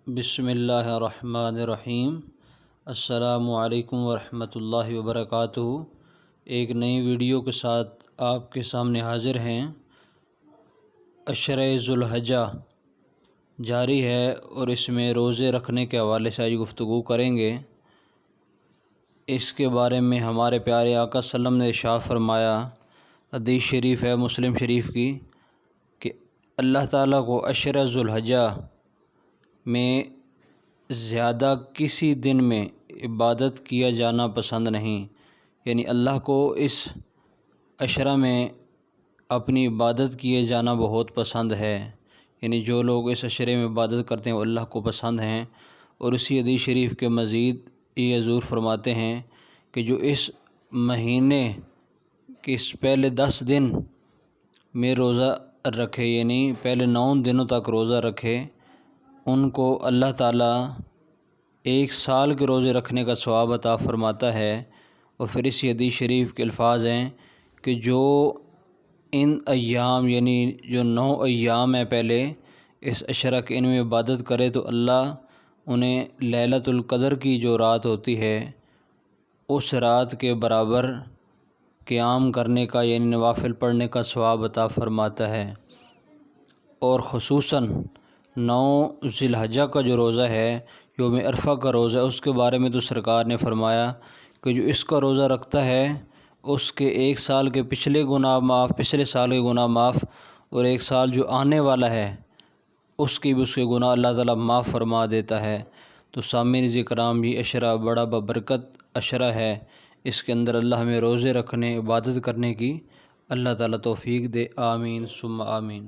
بسم اللہ الرحمن الرحیم۔ السلام علیکم ورحمۃ اللہ وبرکاتہ۔ ایک نئی ویڈیو کے ساتھ آپ کے سامنے حاضر ہیں۔ عشرہ ذو الحجہ جاری ہے اور اس میں روزے رکھنے کے حوالے سے آج گفتگو کریں گے۔ اس کے بارے میں ہمارے پیارے آقا صلی اللہ علیہ وسلم نے ارشاد فرمایا، حدیث شریف ہے مسلم شریف کی، کہ اللہ تعالیٰ کو عشرہ ذو الحجہ میں زیادہ کسی دن میں عبادت کیا جانا پسند نہیں، یعنی اللہ کو اس عشرہ میں اپنی عبادت کیے جانا بہت پسند ہے، یعنی جو لوگ اس عشرے میں عبادت کرتے ہیں وہ اللہ کو پسند ہیں۔ اور اسی حدیث شریف کے مزید یہ حضور فرماتے ہیں کہ جو اس مہینے کے اس پہلے 10 دن میں روزہ رکھے، یعنی پہلے 9 دنوں تک روزہ رکھے، ان کو اللہ تعالیٰ 1 سال کے روزے رکھنے کا ثواب عطا فرماتا ہے۔ اور پھر اسی حدیث شریف کے الفاظ ہیں کہ جو ان ایام یعنی جو 9 ایام ہیں پہلے اس عشرہ کے، ان میں عبادت کرے تو اللہ انہیں لیلۃ القدر کی جو رات ہوتی ہے اس رات کے برابر قیام کرنے کا یعنی نوافل پڑھنے کا ثواب عطا فرماتا ہے۔ اور خصوصاً 9 ذی الحجہ کا جو روزہ ہے، یوم عرفہ کا روزہ، اس کے بارے میں تو سرکار نے فرمایا کہ جو اس کا روزہ رکھتا ہے اس کے 1 سال کے پچھلے گناہ معاف، پچھلے سال کے گناہ معاف، اور 1 سال جو آنے والا ہے اس کی بھی اس کے گناہ اللہ تعالیٰ معاف فرما دیتا ہے۔ تو سامعین کرام، یہ عشرہ بڑا ببرکت عشرہ ہے، اس کے اندر اللہ ہمیں روزے رکھنے، عبادت کرنے کی اللہ تعالیٰ توفیق دے۔ آمین ثم آمین۔